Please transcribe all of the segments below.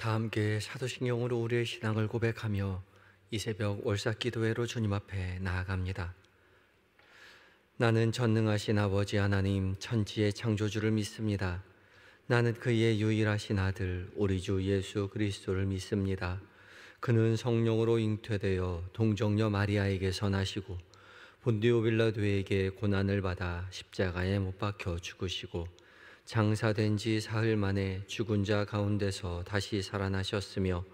다 함께 사도신경으로 우리의 신앙을 고백하며 이 새벽 월삭기도회로 주님 앞에 나아갑니다. 나는 전능하신 아버지 하나님 천지의 창조주를 믿습니다. 나는 그의 유일하신 아들 우리 주 예수 그리스도를 믿습니다. 그는 성령으로 잉태되어 동정녀 마리아에게서 나시고 본디오 빌라도에게 고난을 받아 십자가에 못 박혀 죽으시고 장사된 지 사흘 만에 죽은 자 가운데서 다시 살아나셨으며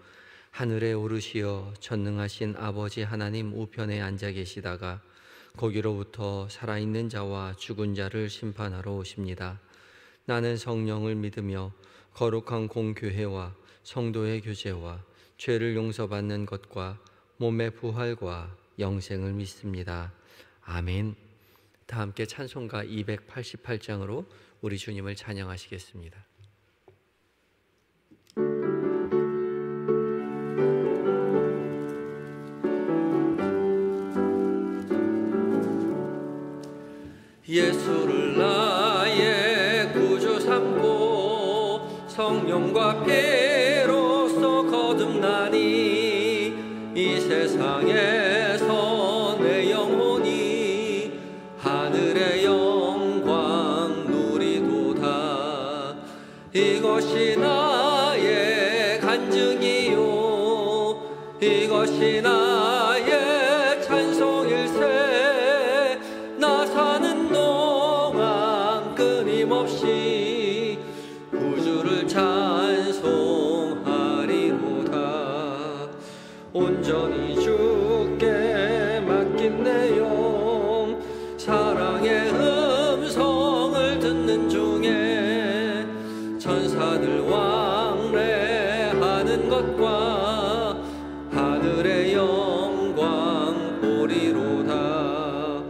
하늘에 오르시어 전능하신 아버지 하나님 우편에 앉아 계시다가 거기로부터 살아있는 자와 죽은 자를 심판하러 오십니다. 나는 성령을 믿으며 거룩한 공교회와 성도의 교제와 죄를 용서받는 것과 몸의 부활과 영생을 믿습니다. 아멘. 다 함께 찬송가 288장으로 우리 주님을 찬양하시겠습니다. 예수를 나의 구주 삼고 성령과 피로써 거듭나니 이 세상에서 내 영혼이 하늘의 영광 누리도다. 이것이 나의 간증이요 이것이 나의 찬송일세. 나 사는 동안 끊임없이 구주를 찬송하리로다. 온전히 주께 맡긴 내 영 사랑의 음성을 듣는 중에 천사들 왕래하는 것과 하늘의 영광 보리로다.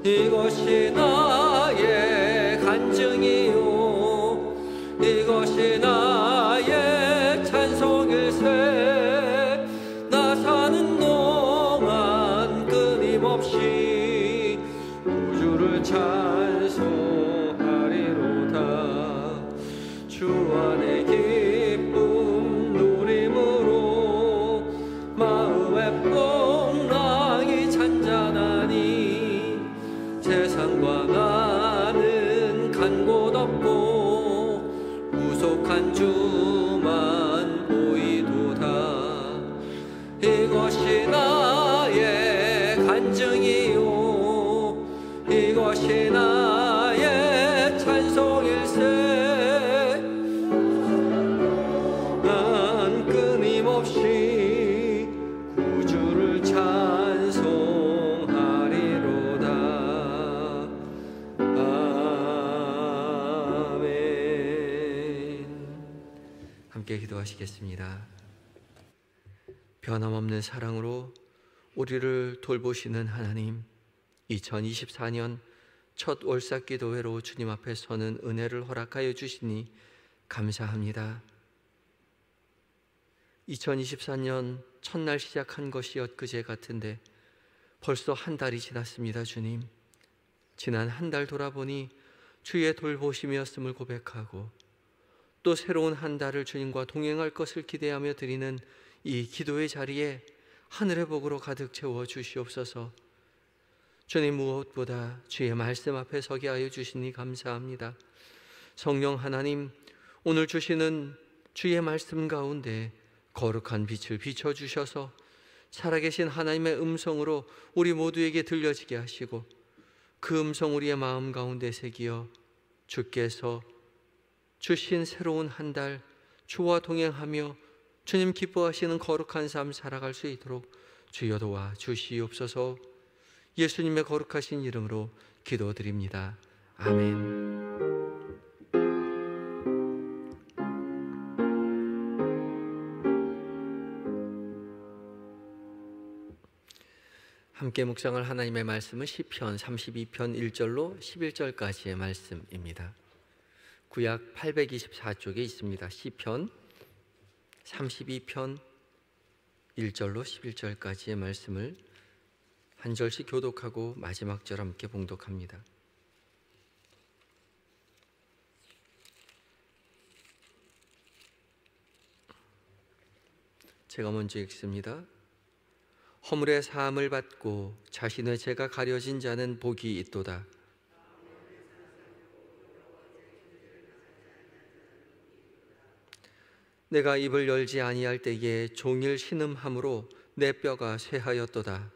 이것이 나의 간증이요 이것이 나의 찬송일세. 나 사는 동안 끊임없이 구주를 찬송하리로다. 주 안에 기쁨 누림으로 마음의 풍랑이 잔잔하니 세상과 나는 간 곳 없고 구속한 주만 보이도다. 이것이 나의 간증이요 이것이 나의 찬송일세. 난 끊임없이 구주를 찬송하리로다. 아멘. 함께 기도하시겠습니다. 변함없는 사랑으로 우리를 돌보시는 하나님, 2024년 첫 월삭기도회로 주님 앞에 서는 은혜를 허락하여 주시니 감사합니다. 2024년 첫날 시작한 것이 엊그제 같은데 벌써 한 달이 지났습니다. 주님, 지난 한 달 돌아보니 주의 돌보심이었음을 고백하고 또 새로운 한 달을 주님과 동행할 것을 기대하며 드리는 이 기도의 자리에 하늘의 복으로 가득 채워 주시옵소서. 주님, 무엇보다 주의 말씀 앞에 서게 하여 주시니 감사합니다. 성령 하나님, 오늘 주시는 주의 말씀 가운데 거룩한 빛을 비춰주셔서 살아계신 하나님의 음성으로 우리 모두에게 들려지게 하시고 그 음성 우리의 마음 가운데 새기어 주께서 주신 새로운 한 달 주와 동행하며 주님 기뻐하시는 거룩한 삶 살아갈 수 있도록 주여 도와 주시옵소서. 예수님의 거룩하신 이름으로 기도드립니다. 아멘. 함께 묵상할 하나님의 말씀은 시편 32편 1절로 11절까지의 말씀입니다. 구약 824쪽에 있습니다. 시편 32편 1절로 11절까지의 말씀을 한 절씩 교독하고 마지막 절 함께 봉독합니다. 제가 먼저 읽습니다. 허물의 사함을 받고 자신의 죄가 가려진 자는 복이 있도다. 내가 입을 열지 아니할 때에 종일 신음함으로 내 뼈가 쇠하였도다.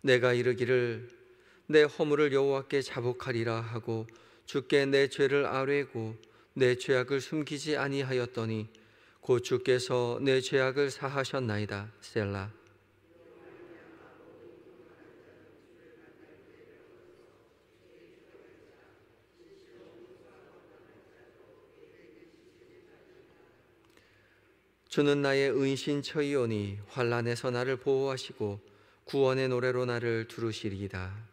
내가 이르기를 내 허물을 여호와께 자복하리라 하고 주께 내 죄를 아뢰고 내 죄악을 숨기지 아니하였더니 곧 주께서 내 죄악을 사하셨나이다. 셀라. 주는 나의 은신처이오니 환난에서 나를 보호하시고 구원의 노래로 나를 두르시리이다.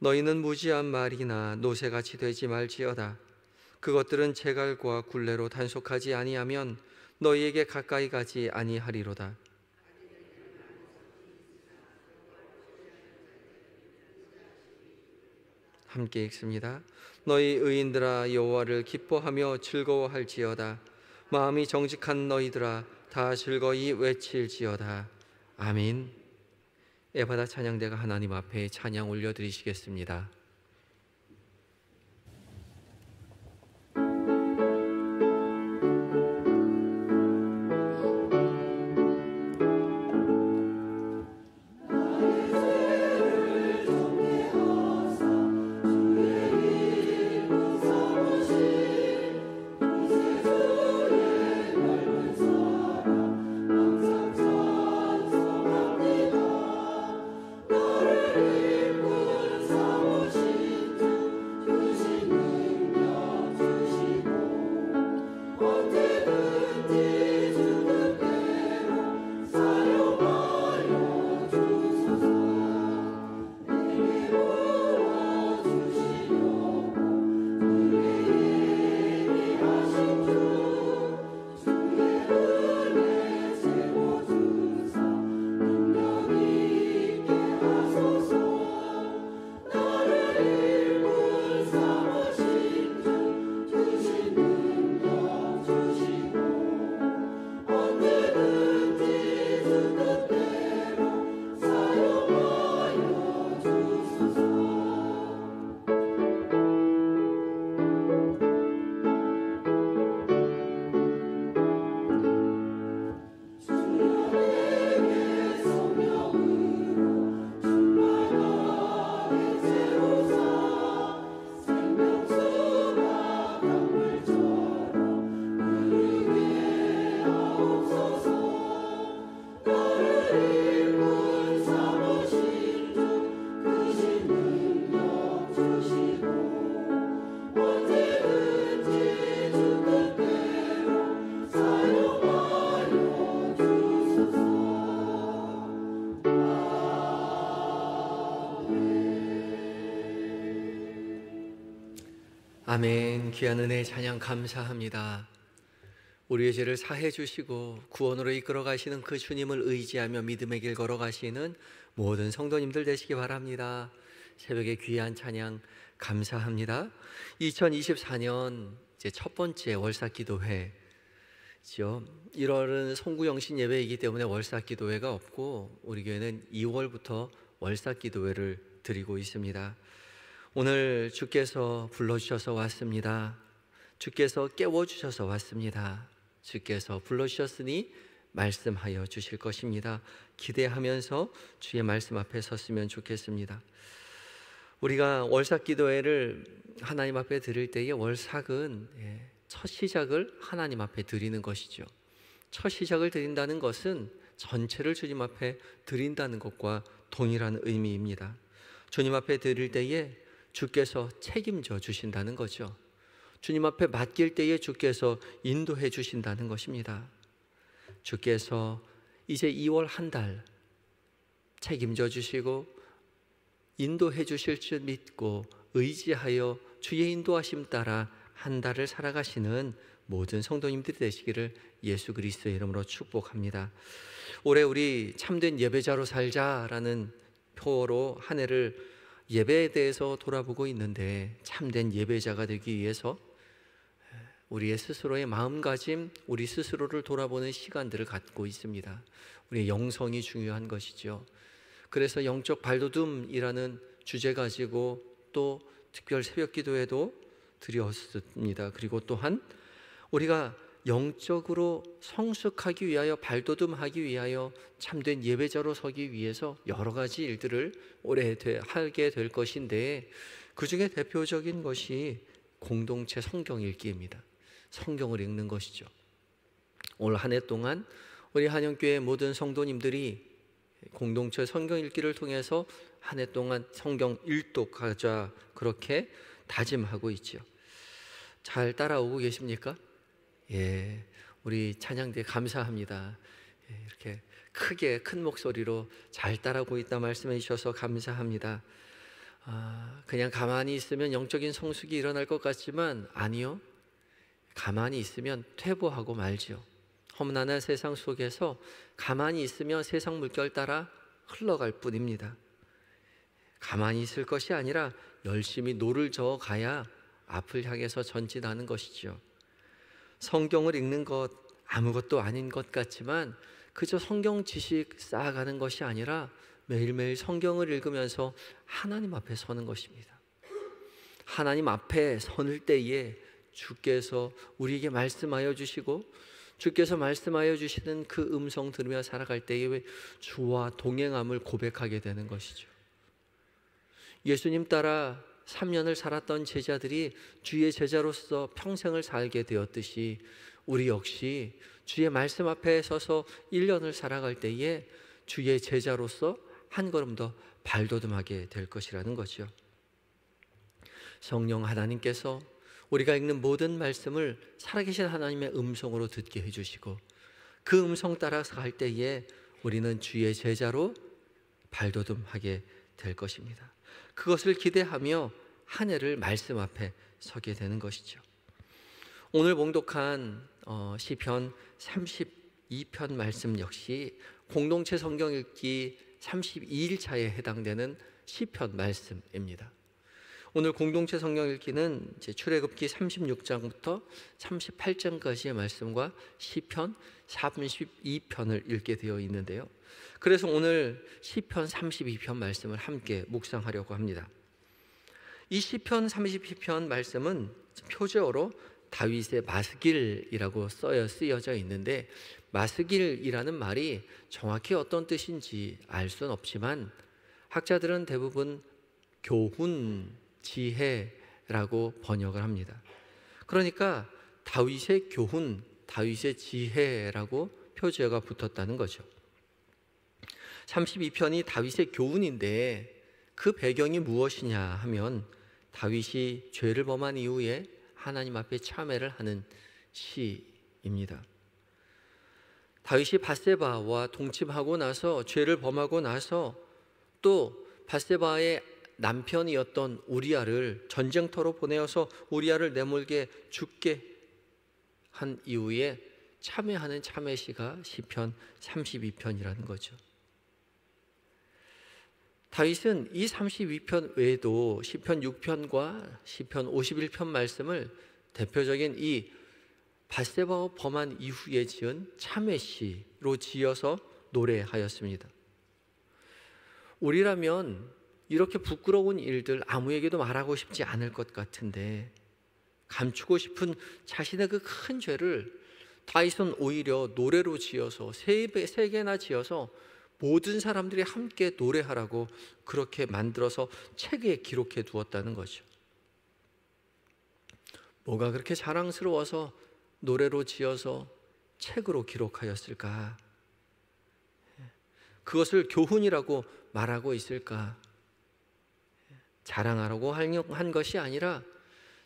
너희는 무지한 말이나 노새같이 되지 말지어다. 그것들은 제갈과 굴레로 단속하지 아니하면 너희에게 가까이 가지 아니하리로다. 함께 읽습니다. 너희 의인들아 여호와를 기뻐하며 즐거워할지어다. 마음이 정직한 너희들아 다 즐거이 외칠지어다. 아멘. 에바다 찬양대가 하나님 앞에 찬양 올려드리시겠습니다. 아멘. 귀한 은혜 찬양 감사합니다. 우리의 죄를 사해 주시고 구원으로 이끌어 가시는 그 주님을 의지하며 믿음의 길 걸어가시는 모든 성도님들 되시기 바랍니다. 새벽에 귀한 찬양 감사합니다. 2024년 이제 첫 번째 월사기도회죠. 1월은 송구영신 예배이기 때문에 월사기도회가 없고 우리 교회는 2월부터 월사기도회를 드리고 있습니다. 오늘 주께서 불러주셔서 왔습니다. 주께서 깨워주셔서 왔습니다. 주께서 불러주셨으니 말씀하여 주실 것입니다. 기대하면서 주의 말씀 앞에 섰으면 좋겠습니다. 우리가 월삭기도회를 하나님 앞에 드릴 때에 월삭은 첫 시작을 하나님 앞에 드리는 것이죠. 첫 시작을 드린다는 것은 전체를 주님 앞에 드린다는 것과 동일한 의미입니다. 주님 앞에 드릴 때에 주께서 책임져 주신다는 거죠. 주님 앞에 맡길 때에 주께서 인도해 주신다는 것입니다. 주께서 이제 2월 한 달 책임져 주시고 인도해 주실 줄 믿고 의지하여 주의 인도하심 따라 한 달을 살아가시는 모든 성도님들이 되시기를 예수 그리스도의 이름으로 축복합니다. 올해 우리 참된 예배자로 살자라는 표어로 한 해를 예배에 대해서 돌아보고 있는데, 참된 예배자가 되기 위해서 우리의 스스로의 마음가짐, 우리 스스로를 돌아보는 시간들을 갖고 있습니다. 우리의 영성이 중요한 것이죠. 그래서 영적 발돋움이라는 주제 가지고 또 특별 새벽 기도회도 드렸습니다. 그리고 또한 우리가 영적으로 성숙하기 위하여, 발돋움하기 위하여, 참된 예배자로 서기 위해서 여러 가지 일들을 올해 하게 될 것인데, 그 중에 대표적인 것이 공동체 성경 읽기입니다. 성경을 읽는 것이죠. 올 한 해 동안 우리 한영교회 모든 성도님들이 공동체 성경 읽기를 통해서 한 해 동안 성경 일독하자, 그렇게 다짐하고 있죠. 잘 따라오고 계십니까? 예, 우리 찬양대 감사합니다. 예, 이렇게 크게 큰 목소리로 잘 따라오고 있다 말씀해 주셔서 감사합니다. 그냥 가만히 있으면 영적인 성숙이 일어날 것 같지만 아니요, 가만히 있으면 퇴보하고 말죠. 험난한 세상 속에서 가만히 있으면 세상 물결 따라 흘러갈 뿐입니다. 가만히 있을 것이 아니라 열심히 노를 저어 가야 앞을 향해서 전진하는 것이죠. 성경을 읽는 것 아무것도 아닌 것 같지만 그저 성경 지식 쌓아가는 것이 아니라 매일매일 성경을 읽으면서 하나님 앞에 서는 것입니다. 하나님 앞에 서는 때에 주께서 우리에게 말씀하여 주시고, 주께서 말씀하여 주시는 그 음성 들으며 살아갈 때에 주와 동행함을 고백하게 되는 것이죠. 예수님 따라 3년을 살았던 제자들이 주의 제자로서 평생을 살게 되었듯이, 우리 역시 주의 말씀 앞에 서서 1년을 살아갈 때에 주의 제자로서 한 걸음 더 발돋움하게 될 것이라는 거죠. 성령 하나님께서 우리가 읽는 모든 말씀을 살아계신 하나님의 음성으로 듣게 해주시고, 그 음성 따라서 갈 때에 우리는 주의 제자로 발돋움하게 될 것입니다. 그것을 기대하며 한 해를 말씀 앞에 서게 되는 것이죠. 오늘 봉독한 시편 32편 말씀 역시 공동체 성경 읽기 32일 차에 해당되는 시편 말씀입니다. 오늘 공동체 성경 읽기는 출애굽기 36장부터 38장까지의 말씀과 시편 32편을 읽게 되어 있는데요. 그래서 오늘 시편 32편 말씀을 함께 묵상하려고 합니다. 이 시편 32편 말씀은 표제어로 다윗의 마스길이라고 쓰여져 있는데, 마스길이라는 말이 정확히 어떤 뜻인지 알 수는 없지만 학자들은 대부분 교훈, 지혜라고 번역을 합니다. 그러니까 다윗의 교훈, 다윗의 지혜라고 표제어가 붙었다는 거죠. 32편이 다윗의 교훈인데 그 배경이 무엇이냐 하면, 다윗이 죄를 범한 이후에 하나님 앞에 참회를 하는 시입니다. 다윗이 밧세바와 동침하고 나서, 죄를 범하고 나서 또 밧세바의 남편이었던 우리아를 전쟁터로 보내어서 우리아를 내몰게 죽게 한 이후에 참회하는 참회시가 시편 32편이라는 거죠. 다윗은 이 32편 외에도 시편 6편과 시편 51편 말씀을 대표적인 이 밧세바와 범한 이후에 지은 참회시로 지어서 노래하였습니다. 우리라면 이렇게 부끄러운 일들 아무에게도 말하고 싶지 않을 것 같은데, 감추고 싶은 자신의 그 큰 죄를 다윗은 오히려 노래로 지어서 세 개나 지어서 모든 사람들이 함께 노래하라고 그렇게 만들어서 책에 기록해 두었다는 거죠. 뭐가 그렇게 자랑스러워서 노래로 지어서 책으로 기록하였을까? 그것을 교훈이라고 말하고 있을까? 자랑하라고 한 것이 아니라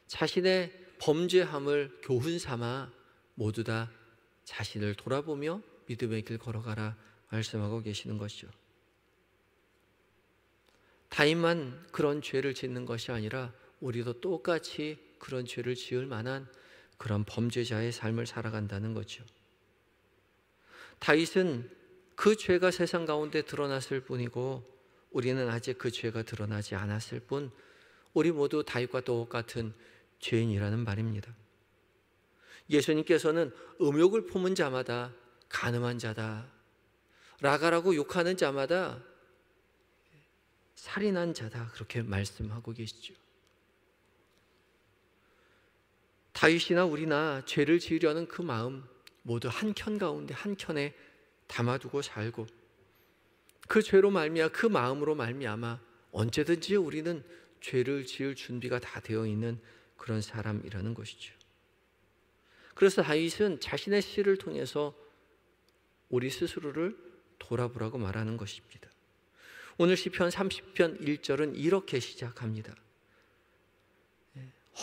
자신의 범죄함을 교훈 삼아 모두 다 자신을 돌아보며 믿음의 길 걸어가라 말씀하고 계시는 것이죠. 다윗만 그런 죄를 짓는 것이 아니라 우리도 똑같이 그런 죄를 지을 만한 그런 범죄자의 삶을 살아간다는 거죠. 다윗은 그 죄가 세상 가운데 드러났을 뿐이고 우리는 아직 그 죄가 드러나지 않았을 뿐, 우리 모두 다윗과 똑같은 죄인이라는 말입니다. 예수님께서는 음욕을 품은 자마다 간음한 자다, 라가라고 욕하는 자마다 살인한 자다, 그렇게 말씀하고 계시죠. 다윗이나 우리나 죄를 지으려는 그 마음 모두 한켠 가운데 한켠에 담아두고 살고, 그 죄로 말미암아, 그 마음으로 말미암아 언제든지 우리는 죄를 지을 준비가 다 되어 있는 그런 사람이라는 것이죠. 그래서 다윗은 자신의 시를 통해서 우리 스스로를 돌아보라고 말하는 것입니다. 오늘 시편 30편 1절은 이렇게 시작합니다.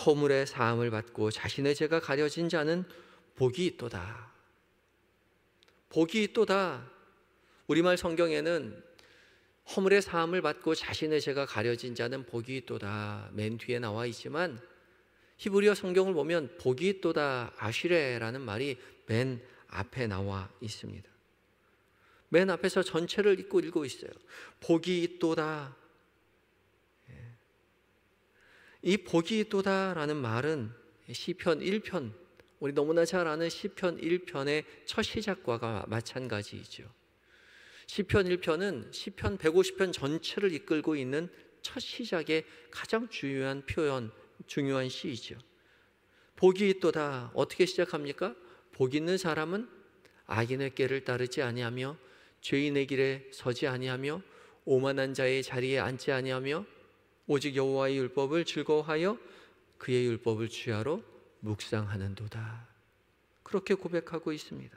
허물의 사함을 받고 자신의 죄가 가려진 자는 복이 있도다. 복이 있도다. 우리말 성경에는 허물의 사함을 받고 자신의 죄가 가려진 자는 복이 있도다 맨 뒤에 나와 있지만, 히브리어 성경을 보면 복이 있도다 아시레라는 말이 맨 앞에 나와 있습니다. 맨 앞에서 전체를 읽고 있어요. 복이 있도다. 이 복이 있도다라는 말은 시편 1편, 우리 너무나 잘 아는 시편 1편의 첫 시작과 마찬가지이죠. 시편 1편은 시편 150편 전체를 이끌고 있는 첫 시작의 가장 중요한 표현, 중요한 시이죠. 복이 있도다. 어떻게 시작합니까? 복 있는 사람은 악인의 꾀를 따르지 아니하며 죄인의 길에 서지 아니하며 오만한 자의 자리에 앉지 아니하며 오직 여호와의 율법을 즐거워하여 그의 율법을 주야로 묵상하는도다. 그렇게 고백하고 있습니다.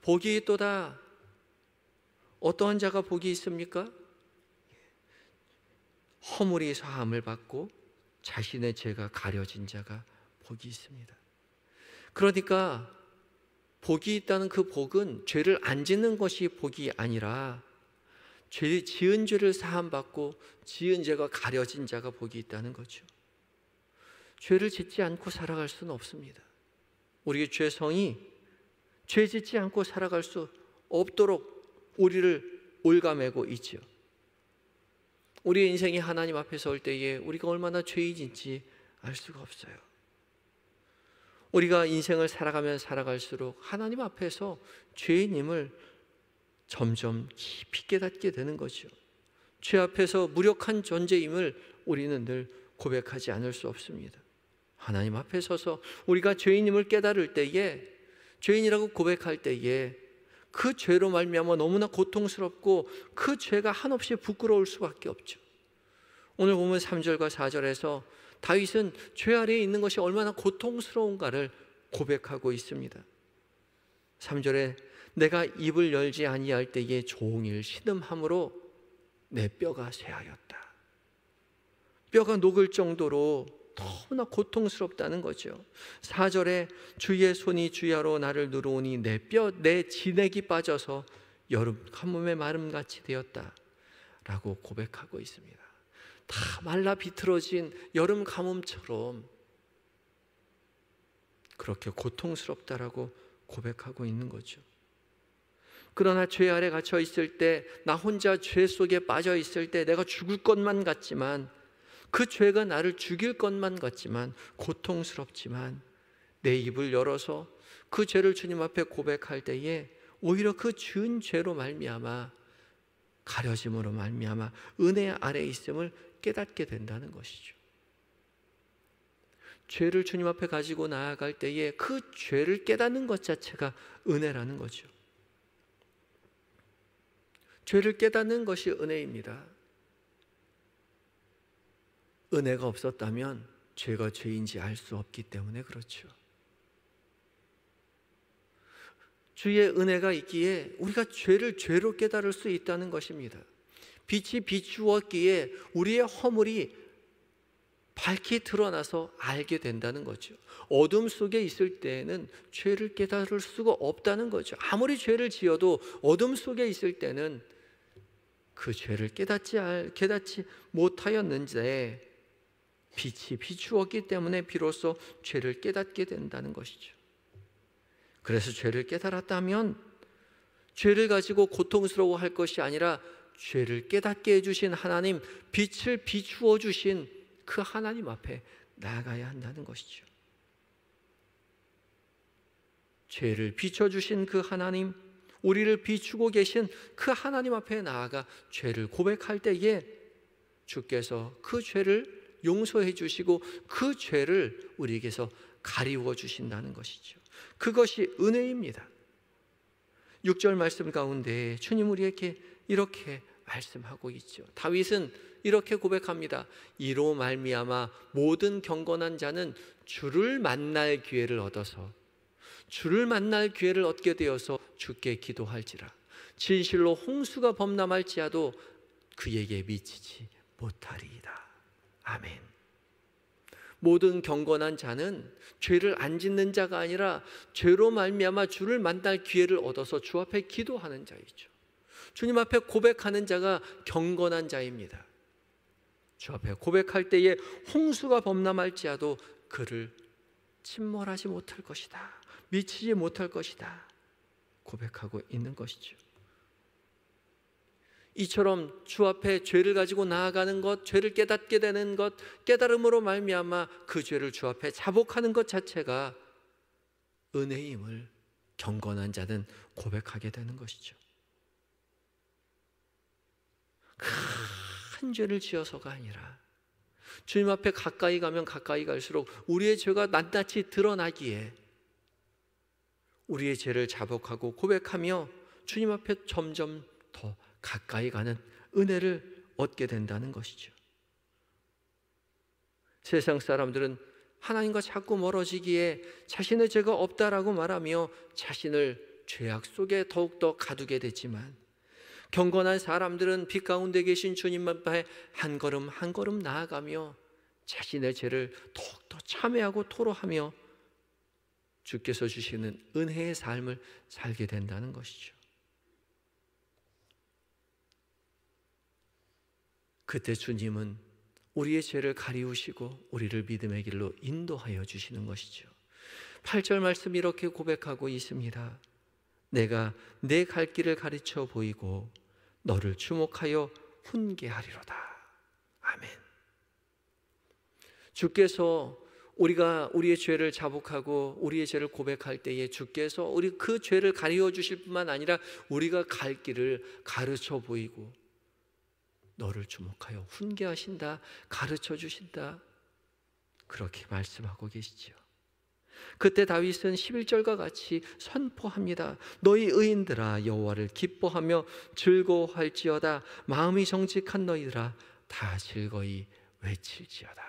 복이 있도다. 어떠한 자가 복이 있습니까? 허물이 사함을 받고 자신의 죄가 가려진 자가 복이 있습니다. 그러니까 복이 있다는 그 복은 죄를 안 짓는 것이 복이 아니라 지은 죄를 사함받고 지은 죄가 가려진 자가 복이 있다는 거죠. 죄를 짓지 않고 살아갈 수는 없습니다. 우리의 죄성이 죄 짓지 않고 살아갈 수 없도록 우리를 올가매고 있죠. 우리의 인생이 하나님 앞에 설 때에 우리가 얼마나 죄인인지 알 수가 없어요. 우리가 인생을 살아가면 살아갈수록 하나님 앞에서 죄인임을 점점 깊이 깨닫게 되는 거죠. 죄 앞에서 무력한 존재임을 우리는 늘 고백하지 않을 수 없습니다. 하나님 앞에 서서 우리가 죄인임을 깨달을 때에, 죄인이라고 고백할 때에 그 죄로 말미암아 너무나 고통스럽고 그 죄가 한없이 부끄러울 수밖에 없죠. 오늘 보면 3절과 4절에서 다윗은 죄 아래에 있는 것이 얼마나 고통스러운가를 고백하고 있습니다. 3절에 내가 입을 열지 아니할 때에 종일 신음함으로 내 뼈가 쇠하였다. 뼈가 녹을 정도로 너무나 고통스럽다는 거죠. 4절에 주의 손이 주야로 나를 누르오니 내 진액이 빠져서 여름 가뭄의 마름같이 되었다 라고 고백하고 있습니다. 다 말라 비틀어진 여름 가뭄처럼 그렇게 고통스럽다라고 고백하고 있는 거죠. 그러나 죄 아래 갇혀 있을 때, 나 혼자 죄 속에 빠져 있을 때 내가 죽을 것만 같지만, 그 죄가 나를 죽일 것만 같지만 고통스럽지만 내 입을 열어서 그 죄를 주님 앞에 고백할 때에 오히려 그 지은 죄로 말미암아, 가려짐으로 말미암아 은혜 아래에 있음을 깨닫게 된다는 것이죠. 죄를 주님 앞에 가지고 나아갈 때에 그 죄를 깨닫는 것 자체가 은혜라는 거죠. 죄를 깨닫는 것이 은혜입니다. 은혜가 없었다면 죄가 죄인지 알 수 없기 때문에 그렇죠. 주의 은혜가 있기에 우리가 죄를 죄로 깨달을 수 있다는 것입니다. 빛이 비추었기에 우리의 허물이 밝히 드러나서 알게 된다는 거죠. 어둠 속에 있을 때는 죄를 깨달을 수가 없다는 거죠. 아무리 죄를 지어도 어둠 속에 있을 때는 그 죄를 깨닫지 못하였는데, 빛이 비추었기 때문에 비로소 죄를 깨닫게 된다는 것이죠. 그래서 죄를 깨달았다면 죄를 가지고 고통스러워할 것이 아니라 죄를 깨닫게 해주신 하나님, 빛을 비추어 주신 그 하나님 앞에 나아가야 한다는 것이죠. 죄를 비춰주신 그 하나님, 우리를 비추고 계신 그 하나님 앞에 나아가 죄를 고백할 때에 주께서 그 죄를 용서해 주시고 그 죄를 우리에게서 가리워 주신다는 것이죠. 그것이 은혜입니다. 6절 말씀 가운데 주님 우리에게 이렇게 말씀하고 있죠. 다윗은 이렇게 고백합니다. 이로 말미암아 모든 경건한 자는 주를 만날 기회를 얻어서, 주를 만날 기회를 얻게 되어서 주께 기도할지라. 진실로 홍수가 범람할지라도 그에게 미치지 못하리이다. 아멘. 모든 경건한 자는 죄를 안 짓는 자가 아니라 죄로 말미암아 주를 만날 기회를 얻어서 주 앞에 기도하는 자이죠. 주님 앞에 고백하는 자가 경건한 자입니다. 주 앞에 고백할 때에 홍수가 범람할지라도 그를 침몰하지 못할 것이다, 미치지 못할 것이다 고백하고 있는 것이죠. 이처럼 주 앞에 죄를 가지고 나아가는 것, 죄를 깨닫게 되는 것, 깨달음으로 말미암아 그 죄를 주 앞에 자복하는 것 자체가 은혜임을 경건한 자는 고백하게 되는 것이죠. 큰 죄를 지어서가 아니라 주님 앞에 가까이 가면 가까이 갈수록 우리의 죄가 낱낱이 드러나기에 우리의 죄를 자복하고 고백하며 주님 앞에 점점 더 가까이 가는 은혜를 얻게 된다는 것이죠. 세상 사람들은 하나님과 자꾸 멀어지기에 자신의 죄가 없다라고 말하며 자신을 죄악 속에 더욱더 가두게 되지만, 경건한 사람들은 빛 가운데 계신 주님 앞에 한 걸음 한 걸음 나아가며 자신의 죄를 더욱더 참회하고 토로하며 주께서 주시는 은혜의 삶을 살게 된다는 것이죠. 그때 주님은 우리의 죄를 가리우시고 우리를 믿음의 길로 인도하여 주시는 것이죠. 8절 말씀 이렇게 고백하고 있습니다. 내가 내 갈 길을 가르쳐 보이고 너를 주목하여 훈계하리로다. 아멘. 주께서 우리가 우리의 죄를 자복하고 우리의 죄를 고백할 때에 주께서 우리 그 죄를 가리워 주실 뿐만 아니라 우리가 갈 길을 가르쳐 보이고 너를 주목하여 훈계하신다, 가르쳐 주신다, 그렇게 말씀하고 계시죠. 그때 다윗은 11절과 같이 선포합니다. 너희 의인들아 여호와를 기뻐하며 즐거워할지어다. 마음이 정직한 너희들아 다 즐거이 외칠지어다.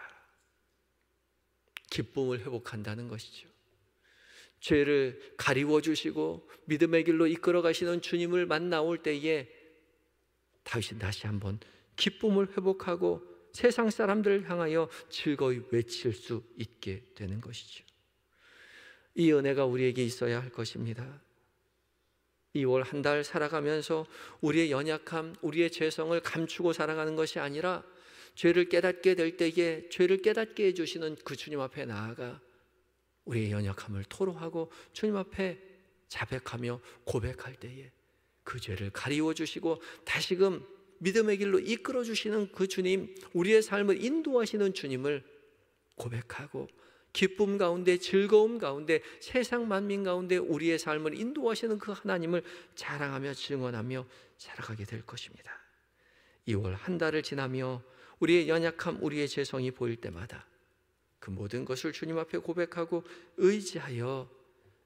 기쁨을 회복한다는 것이죠. 죄를 가리워 주시고 믿음의 길로 이끌어 가시는 주님을 만나올 때에 다윗은 다시 한번 기쁨을 회복하고 세상 사람들을 향하여 즐거이 외칠 수 있게 되는 것이죠. 이 은혜가 우리에게 있어야 할 것입니다. 2월 한 달 살아가면서 우리의 연약함, 우리의 죄성을 감추고 살아가는 것이 아니라 죄를 깨닫게 될 때에 죄를 깨닫게 해주시는 그 주님 앞에 나아가 우리의 연약함을 토로하고 주님 앞에 자백하며 고백할 때에 그 죄를 가리워 주시고 다시금 믿음의 길로 이끌어 주시는 그 주님, 우리의 삶을 인도하시는 주님을 고백하고 기쁨 가운데, 즐거움 가운데, 세상 만민 가운데 우리의 삶을 인도하시는 그 하나님을 자랑하며 증언하며 살아가게 될 것입니다. 2월 한 달을 지나며 우리의 연약함, 우리의 죄성이 보일 때마다 그 모든 것을 주님 앞에 고백하고 의지하여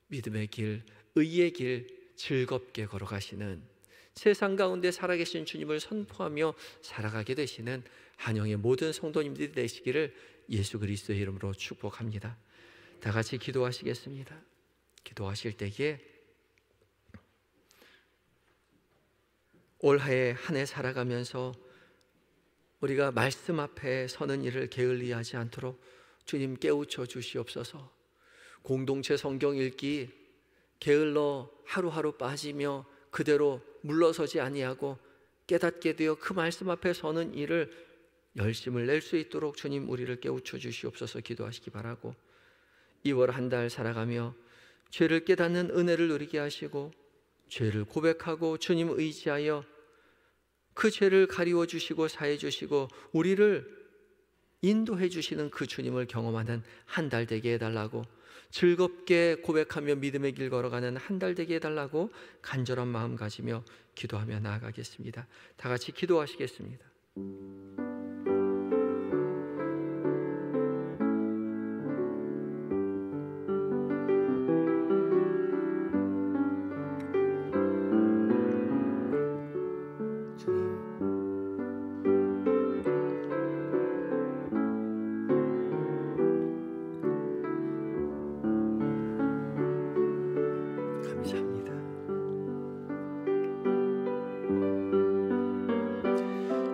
믿음의 길, 의의 길 즐겁게 걸어가시는, 세상 가운데 살아계신 주님을 선포하며 살아가게 되시는 한영의 모든 성도님들이 되시기를 예수 그리스도의 이름으로 축복합니다. 다 같이 기도하시겠습니다. 기도하실 때에 올해 한 해 살아가면서 우리가 말씀 앞에 서는 일을 게을리하지 않도록 주님 깨우쳐 주시옵소서. 공동체 성경 읽기 게을러 하루하루 빠지며 그대로 물러서지 아니하고 깨닫게 되어 그 말씀 앞에 서는 일을 열심을 낼 수 있도록 주님 우리를 깨우쳐 주시옵소서 기도하시기 바라고, 2월 한 달 살아가며 죄를 깨닫는 은혜를 누리게 하시고 죄를 고백하고 주님 의지하여 그 죄를 가리워 주시고 사해 주시고 우리를 인도해 주시는 그 주님을 경험하는 한 달 되게 해달라고, 즐겁게 고백하며 믿음의 길 걸어가는 한 달 되게 해달라고 간절한 마음 가지며 기도하며 나아가겠습니다. 다 같이 기도하시겠습니다.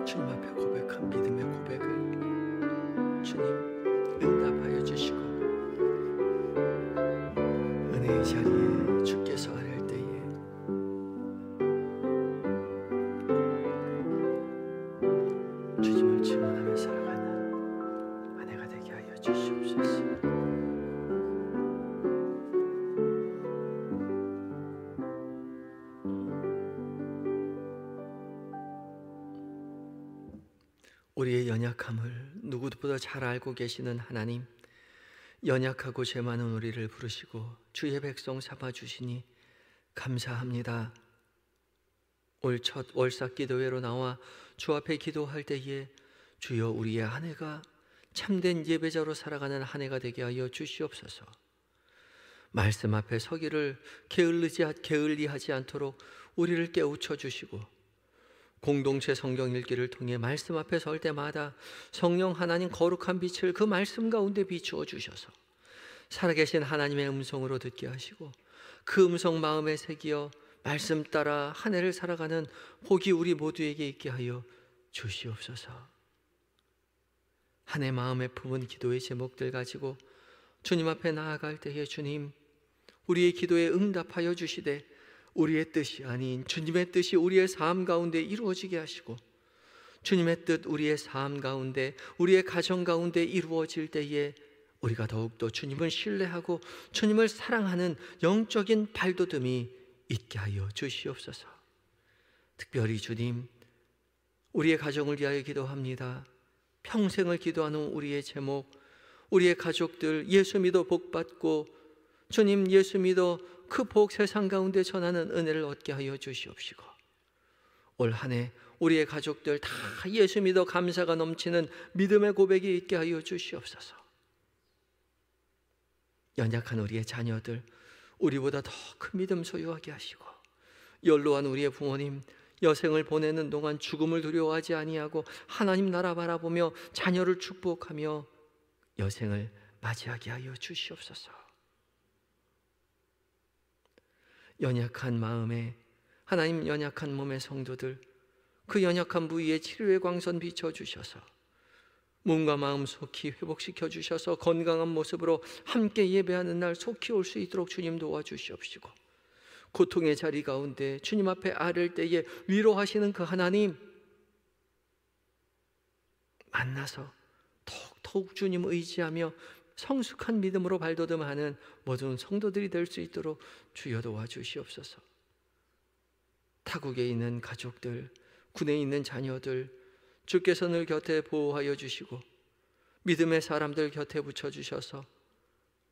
주님 앞에 고백한 믿음의 고백을 주님 응답하여 주시고, 은혜의 자리에 주께서 아랠 때에 주님을 증언하며 살아가는 아내가 되게 하여 주시옵소서. 우리의 연약함을 누구보다 잘 알고 계시는 하나님, 연약하고 죄 많은 우리를 부르시고 주의 백성 삼아 주시니 감사합니다. 올 첫 월삭 기도회로 나와 주 앞에 기도할 때에 주여 우리의 아내가 참된 예배자로 살아가는 한 해가 되게 하여 주시옵소서. 말씀 앞에 서기를 게을리하지 않도록 우리를 깨우쳐 주시고, 공동체 성경 읽기를 통해 말씀 앞에 설 때마다 성령 하나님 거룩한 빛을 그 말씀 가운데 비추어 주셔서 살아계신 하나님의 음성으로 듣게 하시고, 그 음성 마음에 새기어 말씀 따라 한 해를 살아가는 복이 우리 모두에게 있게 하여 주시옵소서. 한 해 마음에 품은 기도의 제목들 가지고 주님 앞에 나아갈 때에 주님 우리의 기도에 응답하여 주시되, 우리의 뜻이 아닌 주님의 뜻이 우리의 삶 가운데 이루어지게 하시고, 주님의 뜻 우리의 삶 가운데, 우리의 가정 가운데 이루어질 때에 우리가 더욱더 주님을 신뢰하고 주님을 사랑하는 영적인 발돋움이 있게 하여 주시옵소서. 특별히 주님, 우리의 가정을 위하여 기도합니다. 평생을 기도하는 우리의 제목, 우리의 가족들 예수 믿어 복받고 주님 예수 믿어 그 복 세상 가운데 전하는 은혜를 얻게 하여 주시옵시고, 올 한 해 우리의 가족들 다 예수 믿어 감사가 넘치는 믿음의 고백이 있게 하여 주시옵소서. 연약한 우리의 자녀들 우리보다 더 큰 믿음 소유하게 하시고, 연로한 우리의 부모님 여생을 보내는 동안 죽음을 두려워하지 아니하고 하나님 나라 바라보며 자녀를 축복하며 여생을 맞이하게 하여 주시옵소서. 연약한 마음에 하나님, 연약한 몸의 성도들 그 연약한 부위에 치료의 광선 비춰주셔서 몸과 마음 속히 회복시켜 주셔서 건강한 모습으로 함께 예배하는 날 속히 올 수 있도록 주님 도와주시옵시고, 고통의 자리 가운데 주님 앞에 아랠 때에 위로하시는 그 하나님 만나서 더욱 주님 의지하며 성숙한 믿음으로 발돋움하는 모든 성도들이 될 수 있도록 주여 도와주시옵소서. 타국에 있는 가족들, 군에 있는 자녀들 주께서 늘 곁에 보호하여 주시고 믿음의 사람들 곁에 붙여주셔서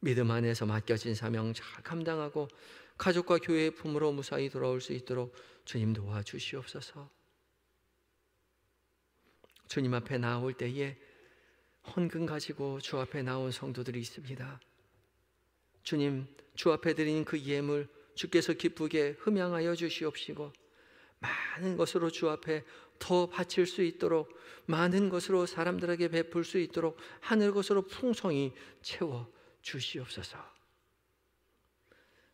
믿음 안에서 맡겨진 사명 잘 감당하고 가족과 교회의 품으로 무사히 돌아올 수 있도록 주님 도와주시옵소서. 주님 앞에 나올 때에 헌금 가지고 주 앞에 나온 성도들이 있습니다. 주님, 주 앞에 드린 그 예물 주께서 기쁘게 흠양하여 주시옵시고, 많은 것으로 주 앞에 더 바칠 수 있도록, 많은 것으로 사람들에게 베풀 수 있도록 하늘 것으로 풍성히 채워 주시옵소서.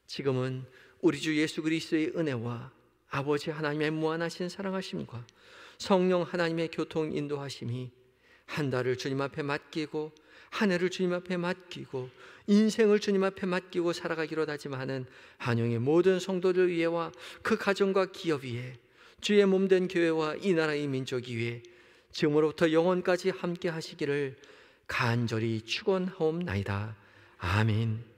지금은 우리 주 예수 그리스도의 은혜와 아버지 하나님의 무한하신 사랑하심과 성령 하나님의 교통 인도하심이 한 달을 주님 앞에 맡기고 한 해를 주님 앞에 맡기고 인생을 주님 앞에 맡기고 살아가기로 다짐하는 한영의 모든 성도들 위에와 그 가정과 기업 위에 주의 몸된 교회와 이 나라의 민족 위에 지금으로부터 영원까지 함께 하시기를 간절히 축원하옵나이다. 아멘.